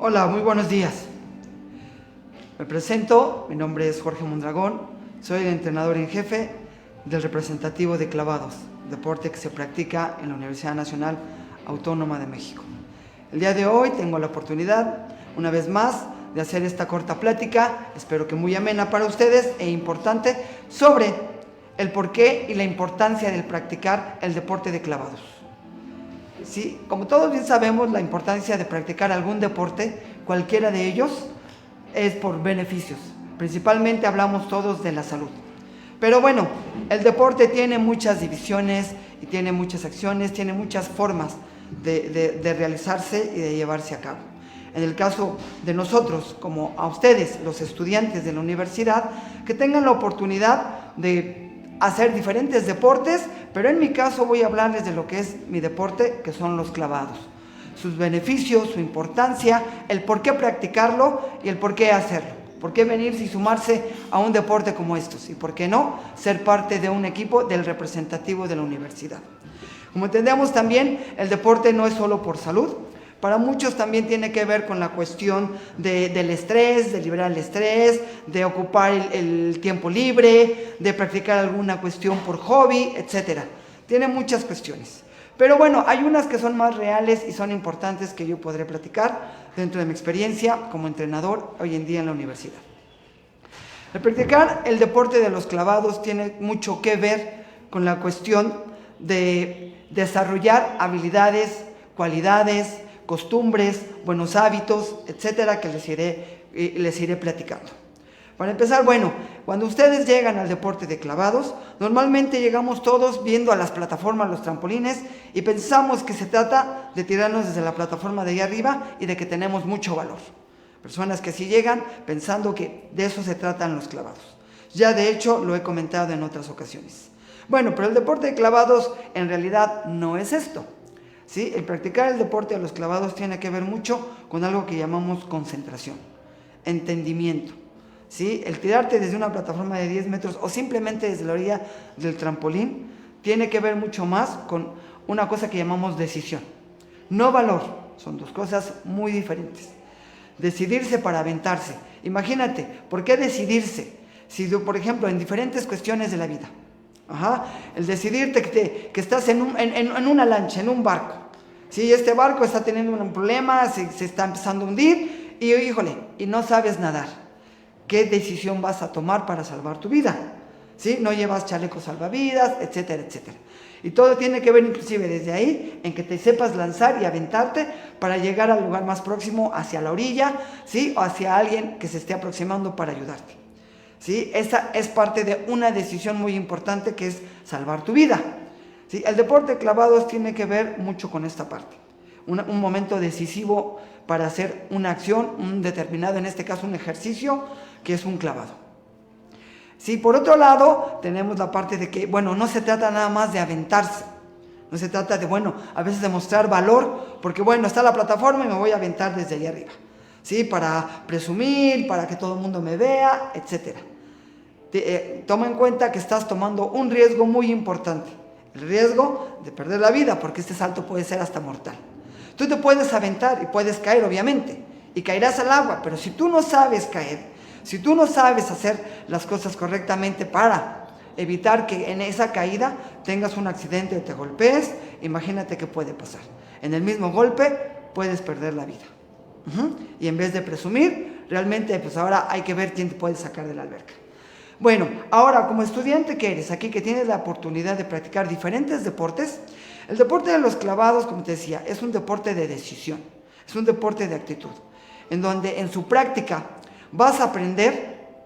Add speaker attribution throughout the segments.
Speaker 1: Hola, muy buenos días. Me presento, mi nombre es Jorge Mondragón, soy el entrenador en jefe del representativo de clavados, deporte que se practica en la Universidad Nacional Autónoma de México. El día de hoy tengo la oportunidad, una vez más, de hacer esta corta plática, espero que muy amena para ustedes e importante, sobre el porqué y la importancia del practicar el deporte de clavados. Sí, como todos bien sabemos, la importancia de practicar algún deporte, cualquiera de ellos, es por beneficios. Principalmente hablamos todos de la salud. Pero bueno, el deporte tiene muchas divisiones y tiene muchas acciones, tiene muchas formas de realizarse y de llevarse a cabo. En el caso de nosotros, como a ustedes, los estudiantes de la universidad, que tengan la oportunidad de hacer diferentes deportes, pero en mi caso voy a hablarles de lo que es mi deporte, que son los clavados. Sus beneficios, su importancia, el por qué practicarlo y el por qué hacerlo. ¿Por qué venirse y sumarse a un deporte como estos? Y por qué no ser parte de un equipo del representativo de la universidad. Como entendemos también, el deporte no es solo por salud. Para muchos también tiene que ver con la cuestión del estrés, de liberar el estrés, de ocupar el tiempo libre, de practicar alguna cuestión por hobby, etc. Tiene muchas cuestiones. Pero bueno, hay unas que son más reales y son importantes que yo podré platicar dentro de mi experiencia como entrenador hoy en día en la universidad. El practicar el deporte de los clavados tiene mucho que ver con la cuestión de desarrollar habilidades, cualidades, costumbres, buenos hábitos, etcétera, que les iré platicando. Para empezar, bueno, cuando ustedes llegan al deporte de clavados, normalmente llegamos todos viendo a las plataformas, los trampolines, y pensamos que se trata de tirarnos desde la plataforma de allá arriba y de que tenemos mucho valor. Personas que así llegan pensando que de eso se tratan los clavados. Ya de hecho lo he comentado en otras ocasiones. Bueno, pero el deporte de clavados en realidad no es esto. ¿Sí? El practicar el deporte de los clavados tiene que ver mucho con algo que llamamos concentración, entendimiento. ¿Sí? El tirarte desde una plataforma de 10 metros o simplemente desde la orilla del trampolín tiene que ver mucho más con una cosa que llamamos decisión. No valor, son dos cosas muy diferentes. Decidirse para aventarse. Imagínate, ¿por qué decidirse? Si, por ejemplo, en diferentes cuestiones de la vida. El decidirte que estás en una lancha, en un barco. ¿Sí? Este barco está teniendo un problema, se está empezando a hundir y y no sabes nadar. ¿Qué decisión vas a tomar para salvar tu vida? ¿Sí? No llevas chalecos salvavidas, etcétera, etcétera. Y todo tiene que ver inclusive desde ahí, en que te sepas lanzar y aventarte para llegar al lugar más próximo, hacia la orilla, ¿sí? O hacia alguien que se esté aproximando para ayudarte. ¿Sí? Esa es parte de una decisión muy importante que es salvar tu vida. ¿Sí? El deporte de clavados tiene que ver mucho con esta parte. Un momento decisivo para hacer una acción, un determinado, en este caso un ejercicio, que es un clavado. Sí, por otro lado, tenemos la parte de que, no se trata nada más de aventarse. No se trata de, a veces de mostrar valor, porque está la plataforma y me voy a aventar desde allá arriba. ¿Sí? Para presumir, para que todo el mundo me vea, etc. Toma en cuenta que estás tomando un riesgo muy importante. El riesgo de perder la vida, porque este salto puede ser hasta mortal. Tú te puedes aventar y puedes caer, obviamente, y caerás al agua, pero si tú no sabes caer, si tú no sabes hacer las cosas correctamente para evitar que en esa caída tengas un accidente o te golpees, imagínate qué puede pasar. En el mismo golpe puedes perder la vida. Y en vez de presumir, realmente ahora hay que ver quién te puede sacar de la alberca. Bueno, ahora como estudiante que eres aquí, que tienes la oportunidad de practicar diferentes deportes, el deporte de los clavados, como te decía, es un deporte de decisión, es un deporte de actitud, en donde en su práctica vas a aprender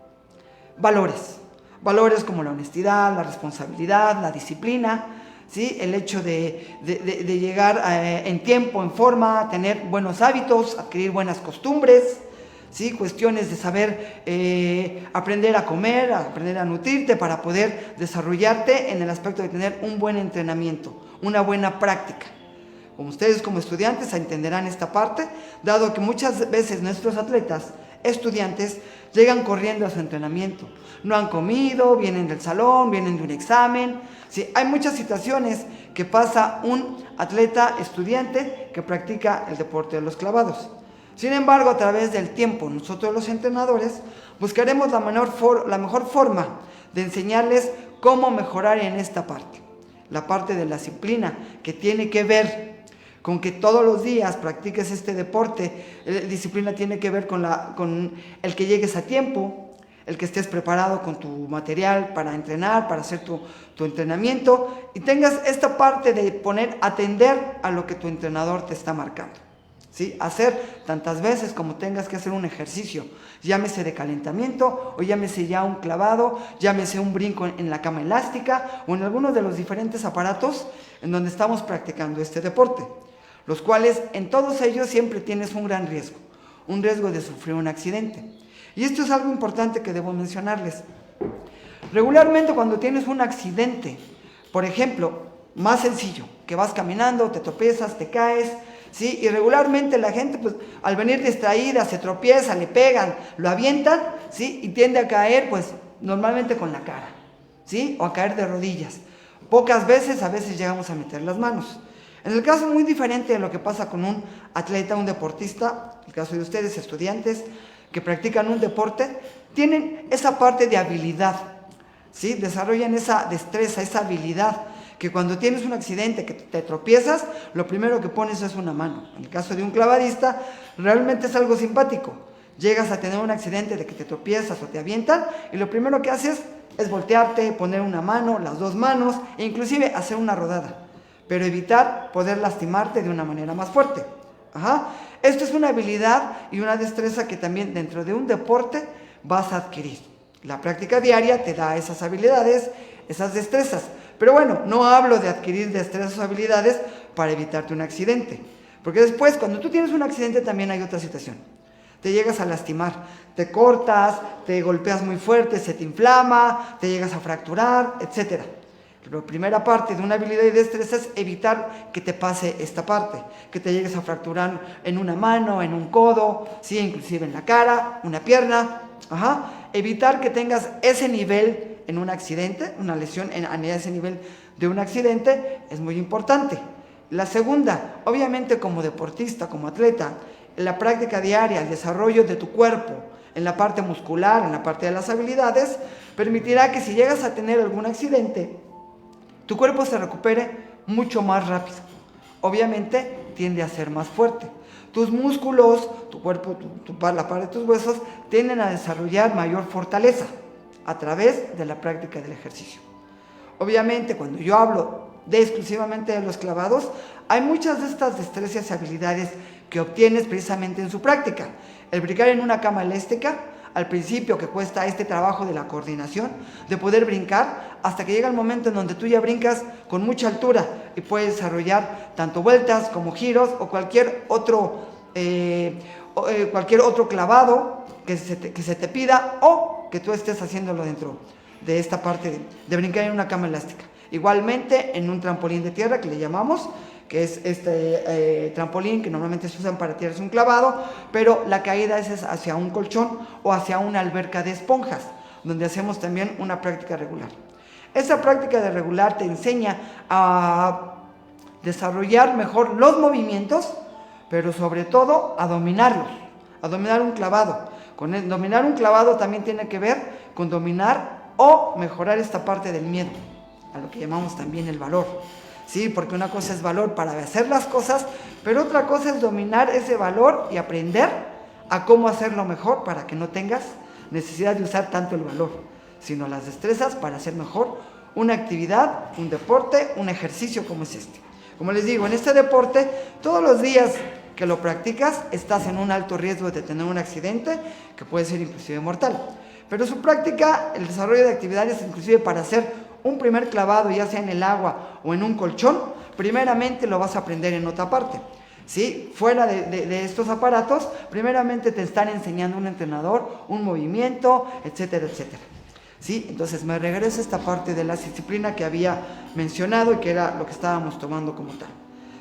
Speaker 1: valores como la honestidad, la responsabilidad, la disciplina, ¿sí? El hecho de llegar en tiempo, en forma, tener buenos hábitos, adquirir buenas costumbres, ¿sí? Cuestiones de saber aprender a comer, aprender a nutrirte para poder desarrollarte en el aspecto de tener un buen entrenamiento, una buena práctica. Como ustedes como estudiantes entenderán esta parte, dado que muchas veces nuestros atletas, estudiantes, llegan corriendo a su entrenamiento. No han comido, vienen del salón, vienen de un examen. ¿Sí? Hay muchas situaciones que pasa un atleta estudiante que practica el deporte de los clavados. Sin embargo, a través del tiempo, nosotros los entrenadores buscaremos la mejor forma de enseñarles cómo mejorar en esta parte. La parte de la disciplina, que tiene que ver con que todos los días practiques este deporte. Disciplina tiene que ver con el que llegues a tiempo, el que estés preparado con tu material para entrenar, para hacer tu entrenamiento, y tengas esta parte de atender a lo que tu entrenador te está marcando. ¿Sí? Hacer tantas veces como tengas que hacer un ejercicio, llámese de calentamiento o llámese ya un clavado, llámese un brinco en la cama elástica o en algunos de los diferentes aparatos en donde estamos practicando este deporte, los cuales en todos ellos siempre tienes un gran riesgo, un riesgo de sufrir un accidente. Y esto es algo importante que debo mencionarles. Regularmente cuando tienes un accidente, por ejemplo, más sencillo, que vas caminando, te tropiezas, te caes, ¿sí? Y regularmente la gente, pues, al venir distraída, se tropieza, le pegan, lo avientan, ¿sí? Y tiende a caer, pues, normalmente con la cara, ¿sí? O a caer de rodillas. Pocas veces, a veces llegamos a meter las manos. En el caso muy diferente de lo que pasa con un atleta, un deportista, el caso de ustedes, estudiantes que practican un deporte, tienen esa parte de habilidad, ¿sí? Desarrollan esa destreza, esa habilidad, que cuando tienes un accidente, que te tropiezas, lo primero que pones es una mano. En el caso de un clavadista, realmente es algo simpático. Llegas a tener un accidente de que te tropiezas o te avientan, y lo primero que haces es voltearte, poner una mano, las dos manos, e inclusive hacer una rodada, pero evitar poder lastimarte de una manera más fuerte. Esto es una habilidad y una destreza que también dentro de un deporte vas a adquirir. La práctica diaria te da esas habilidades, esas destrezas. Pero bueno, no hablo de adquirir destrezas o habilidades para evitarte un accidente. Porque después, cuando tú tienes un accidente, también hay otra situación. Te llegas a lastimar, te cortas, te golpeas muy fuerte, se te inflama, te llegas a fracturar, etc. La primera parte de una habilidad y destreza es evitar que te pase esta parte, que te llegues a fracturar en una mano, en un codo, ¿sí? Inclusive en la cara, una pierna. Evitar que tengas ese nivel en un accidente, una lesión a ese nivel de un accidente es muy importante. La segunda, obviamente como deportista, como atleta, la práctica diaria, el desarrollo de tu cuerpo en la parte muscular, en la parte de las habilidades, permitirá que si llegas a tener algún accidente, tu cuerpo se recupere mucho más rápido. Obviamente tiende a ser más fuerte. Tus músculos, tu cuerpo, la parte de tus huesos tienden a desarrollar mayor fortaleza a través de la práctica del ejercicio. Obviamente, cuando yo hablo exclusivamente de los clavados, hay muchas de estas destrezas y habilidades que obtienes precisamente en su práctica. El brincar en una cama elástica, al principio, que cuesta este trabajo de la coordinación, de poder brincar, hasta que llega el momento en donde tú ya brincas con mucha altura y puedes desarrollar tanto vueltas como giros o cualquier otro clavado que se te pida, o que tú estés haciéndolo dentro de esta parte de brincar en una cama elástica. Igualmente en un trampolín de tierra, que le llamamos, que es este trampolín que normalmente se usan para tirarse un clavado, pero la caída es hacia un colchón o hacia una alberca de esponjas, donde hacemos también una práctica regular. Esa práctica de regular te enseña a desarrollar mejor los movimientos, pero sobre todo a dominarlos, a dominar un clavado. Dominar un clavado también tiene que ver con dominar o mejorar esta parte del miedo, a lo que llamamos también el valor. Sí, porque una cosa es valor para hacer las cosas, pero otra cosa es dominar ese valor y aprender a cómo hacerlo mejor para que no tengas necesidad de usar tanto el valor, sino las destrezas para hacer mejor una actividad, un deporte, un ejercicio como es este. Como les digo, en este deporte, todos los días que lo practicas, estás en un alto riesgo de tener un accidente que puede ser inclusive mortal. Pero su práctica, el desarrollo de actividades inclusive para hacer un primer clavado, ya sea en el agua o en un colchón, primeramente lo vas a aprender en otra parte. ¿Sí? Fuera de estos aparatos, primeramente te están enseñando un entrenador, un movimiento, etcétera, etcétera. ¿Sí? Entonces me regreso a esta parte de la disciplina que había mencionado y que era lo que estábamos tomando como tal.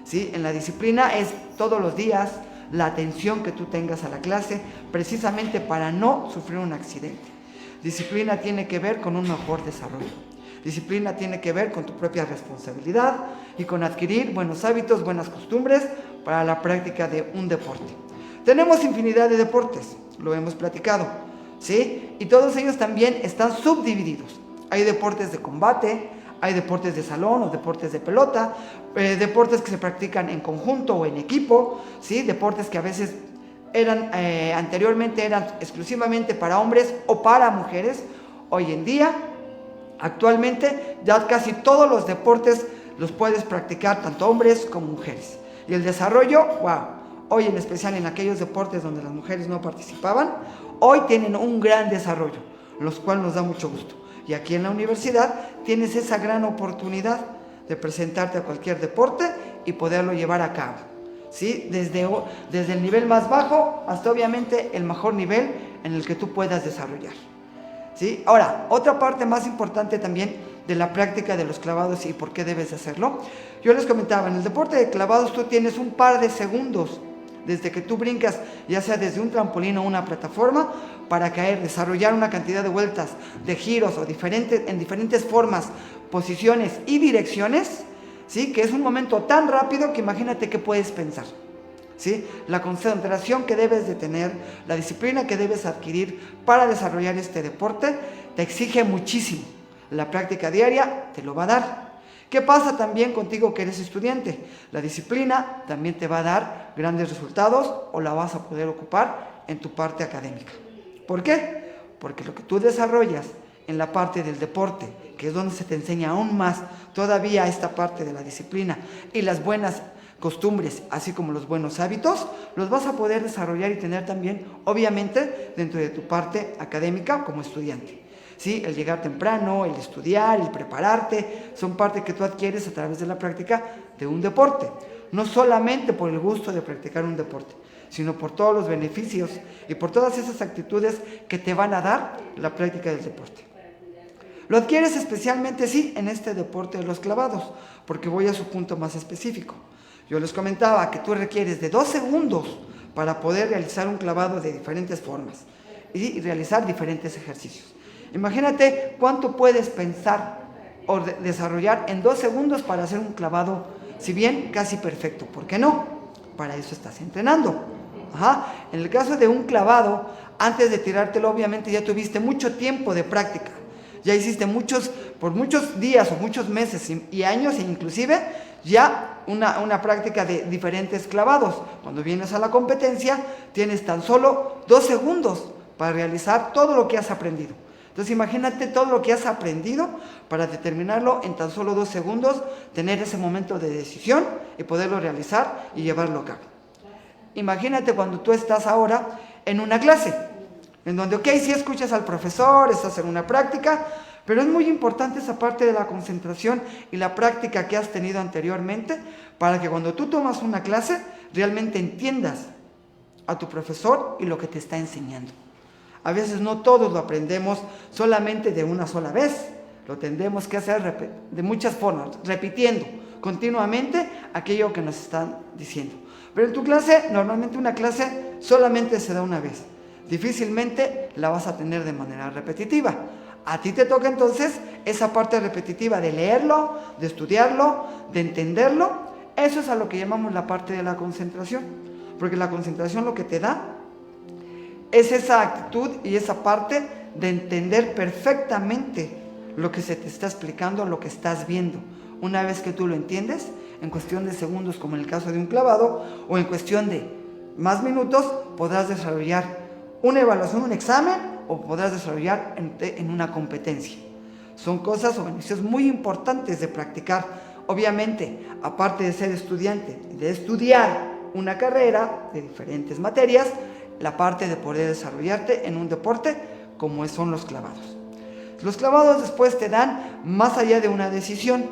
Speaker 1: ¿Sí? En la disciplina es todos los días la atención que tú tengas a la clase, precisamente para no sufrir un accidente. Disciplina tiene que ver con un mejor desarrollo. Disciplina tiene que ver con tu propia responsabilidad y con adquirir buenos hábitos, buenas costumbres para la práctica de un deporte. Tenemos infinidad de deportes, lo hemos platicado, ¿sí? Y todos ellos también están subdivididos. Hay deportes de combate, hay deportes de salón o deportes de pelota, deportes que se practican en conjunto o en equipo, ¿sí? Deportes que a veces anteriormente eran exclusivamente para hombres o para mujeres. Hoy en día, actualmente, ya casi todos los deportes los puedes practicar tanto hombres como mujeres. Y el desarrollo, wow, hoy en especial en aquellos deportes donde las mujeres no participaban, hoy tienen un gran desarrollo, los cuales nos da mucho gusto. Y aquí en la universidad tienes esa gran oportunidad de presentarte a cualquier deporte y poderlo llevar a cabo, ¿sí? Desde el nivel más bajo hasta obviamente el mejor nivel en el que tú puedas desarrollar, ¿sí? Ahora, otra parte más importante también de la práctica de los clavados y por qué debes hacerlo. Yo les comentaba, en el deporte de clavados tú tienes un par de segundos desde que tú brincas, ya sea desde un trampolín o una plataforma, para caer, desarrollar una cantidad de vueltas, de giros o en diferentes formas, posiciones y direcciones, ¿sí? Que es un momento tan rápido que imagínate qué puedes pensar, ¿sí? La concentración que debes de tener, la disciplina que debes adquirir para desarrollar este deporte, te exige muchísimo. La práctica diaria te lo va a dar. ¿Qué pasa también contigo que eres estudiante? La disciplina también te va a dar grandes resultados o la vas a poder ocupar en tu parte académica. ¿Por qué? Porque lo que tú desarrollas en la parte del deporte, que es donde se te enseña aún más todavía esta parte de la disciplina y las buenas costumbres, así como los buenos hábitos, los vas a poder desarrollar y tener también, obviamente, dentro de tu parte académica como estudiante. ¿Sí? El llegar temprano, el estudiar, el prepararte, son parte que tú adquieres a través de la práctica de un deporte. No solamente por el gusto de practicar un deporte, sino por todos los beneficios y por todas esas actitudes que te van a dar la práctica del deporte. Lo adquieres especialmente, sí, en este deporte de los clavados, porque voy a su punto más específico. Yo les comentaba que tú requieres de 2 segundos para poder realizar un clavado de diferentes formas y realizar diferentes ejercicios. Imagínate cuánto puedes pensar o desarrollar en 2 segundos para hacer un clavado, si bien casi perfecto. ¿Por qué no? Para eso estás entrenando. En el caso de un clavado, antes de tirártelo, obviamente ya tuviste mucho tiempo de práctica. Ya hiciste por muchos días o muchos meses y años inclusive, ya una práctica de diferentes clavados. Cuando vienes a la competencia, tienes tan solo 2 segundos para realizar todo lo que has aprendido. Entonces imagínate todo lo que has aprendido para determinarlo en tan solo 2 segundos, tener ese momento de decisión y poderlo realizar y llevarlo a cabo. Imagínate cuando tú estás ahora en una clase, en donde, sí escuchas al profesor, estás en una práctica, pero es muy importante esa parte de la concentración y la práctica que has tenido anteriormente para que cuando tú tomas una clase realmente entiendas a tu profesor y lo que te está enseñando. A veces no todos lo aprendemos solamente de una sola vez, lo tendremos que hacer de muchas formas, repitiendo continuamente aquello que nos están diciendo. Pero en tu clase, normalmente una clase solamente se da una vez, difícilmente la vas a tener de manera repetitiva. A ti te toca entonces esa parte repetitiva de leerlo, de estudiarlo, de entenderlo. Eso es a lo que llamamos la parte de la concentración, porque la concentración lo que te da es esa actitud y esa parte de entender perfectamente lo que se te está explicando, lo que estás viendo. Una vez que tú lo entiendes, en cuestión de segundos, como en el caso de un clavado, o en cuestión de más minutos, podrás desarrollar una evaluación, un examen, o podrás desarrollar en una competencia. Son cosas o beneficios muy importantes de practicar. Obviamente, aparte de ser estudiante, de estudiar una carrera de diferentes materias, la parte de poder desarrollarte en un deporte como son los clavados. Los clavados después te dan más allá de una decisión,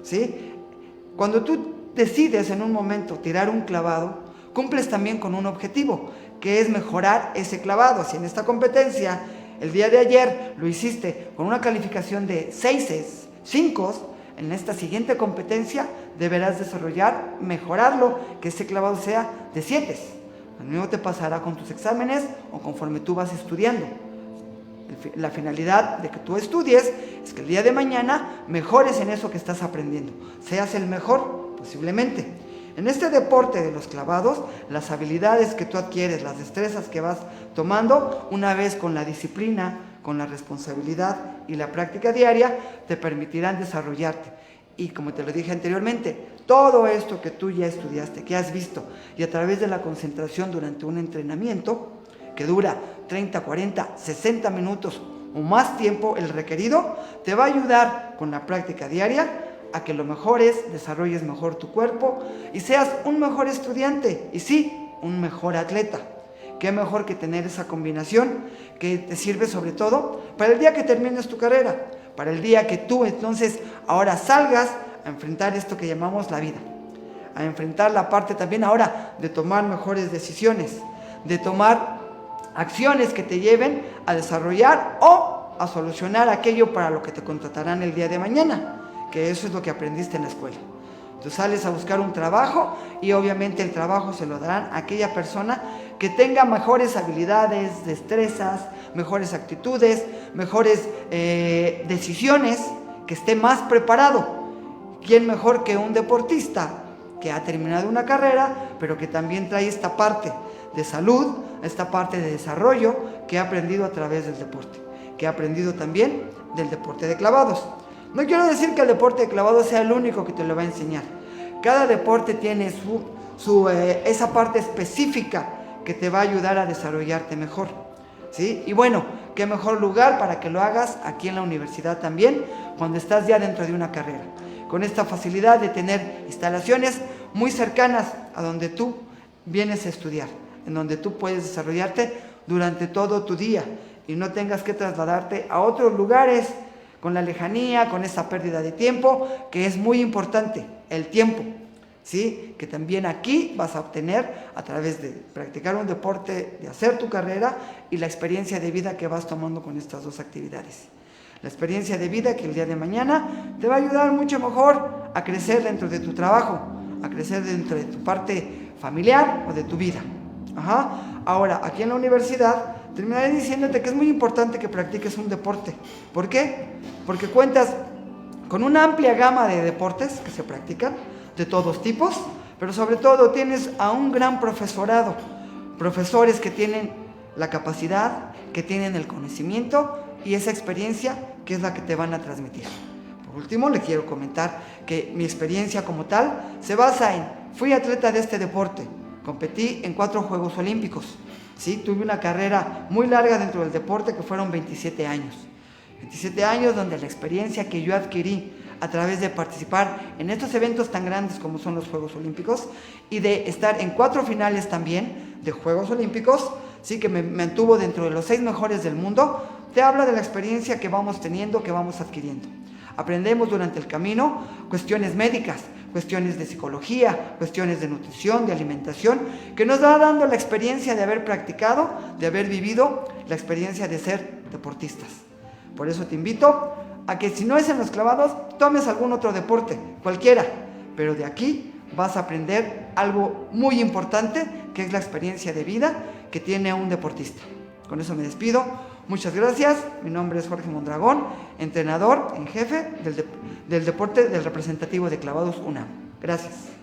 Speaker 1: ¿sí? Cuando tú decides en un momento tirar un clavado, cumples también con un objetivo, que es mejorar ese clavado. Si en esta competencia el día de ayer lo hiciste con una calificación de 6, 5, en esta siguiente competencia deberás desarrollar, mejorarlo, que ese clavado sea de 7. Lo mismo te pasará con tus exámenes o conforme tú vas estudiando. La finalidad de que tú estudies es que el día de mañana mejores en eso que estás aprendiendo. Seas el mejor, posiblemente. En este deporte de los clavados, las habilidades que tú adquieres, las destrezas que vas tomando, una vez con la disciplina, con la responsabilidad y la práctica diaria, te permitirán desarrollarte. Y como te lo dije anteriormente, todo esto que tú ya estudiaste, que has visto, y a través de la concentración durante un entrenamiento, que dura 30, 40, 60 minutos o más tiempo el requerido, te va a ayudar con la práctica diaria a que lo mejores, desarrolles mejor tu cuerpo y seas un mejor estudiante y sí, un mejor atleta. Qué mejor que tener esa combinación que te sirve sobre todo para el día que termines tu carrera, para el día que tú entonces ahora salgas a enfrentar esto que llamamos la vida, a enfrentar la parte también ahora de tomar mejores decisiones, de tomar acciones que te lleven a desarrollar o a solucionar aquello para lo que te contratarán el día de mañana, que eso es lo que aprendiste en la escuela. Tú sales a buscar un trabajo y obviamente el trabajo se lo darán a aquella persona que tenga mejores habilidades, destrezas, mejores actitudes, mejores decisiones, que esté más preparado. ¿Quién mejor que un deportista que ha terminado una carrera, pero que también trae esta parte de salud, esta parte de desarrollo que ha aprendido a través del deporte, que ha aprendido también del deporte de clavados? No quiero decir que el deporte de clavados sea el único que te lo va a enseñar. Cada deporte tiene esa parte específica que te va a ayudar a desarrollarte mejor, ¿sí? Y bueno, qué mejor lugar para que lo hagas aquí en la universidad también, cuando estás ya dentro de una carrera, con esta facilidad de tener instalaciones muy cercanas a donde tú vienes a estudiar, en donde tú puedes desarrollarte durante todo tu día y no tengas que trasladarte a otros lugares con la lejanía, con esa pérdida de tiempo, que es muy importante, el tiempo, ¿sí? Que también aquí vas a obtener a través de practicar un deporte, de hacer tu carrera y la experiencia de vida que vas tomando con estas dos actividades. La experiencia de vida que el día de mañana te va a ayudar mucho mejor a crecer dentro de tu trabajo, a crecer dentro de tu parte familiar o de tu vida. Ahora, aquí en la universidad, terminaré diciéndote que es muy importante que practiques un deporte. ¿Por qué? Porque cuentas con una amplia gama de deportes que se practican, de todos tipos, pero sobre todo tienes a un gran profesorado, profesores que tienen la capacidad, que tienen el conocimiento y esa experiencia que es la que te van a transmitir. Por último, le quiero comentar que mi experiencia como tal se basa en, fui atleta de este deporte, competí en 4 Juegos Olímpicos, ¿sí? Tuve una carrera muy larga dentro del deporte que fueron 27 años. 27 años donde la experiencia que yo adquirí a través de participar en estos eventos tan grandes como son los Juegos Olímpicos y de estar en 4 finales también de Juegos Olímpicos, sí, que me mantuvo dentro de los 6 mejores del mundo, te habla de la experiencia que vamos teniendo, que vamos adquiriendo. Aprendemos durante el camino cuestiones médicas, cuestiones de psicología, cuestiones de nutrición, de alimentación, que nos va dando la experiencia de haber practicado, de haber vivido la experiencia de ser deportistas. Por eso te invito a que si no es en los clavados, tomes algún otro deporte, cualquiera, pero de aquí vas a aprender algo muy importante, que es la experiencia de vida que tiene un deportista. Con eso me despido. Muchas gracias. Mi nombre es Jorge Mondragón, entrenador en jefe del deporte del representativo de clavados UNAM. Gracias.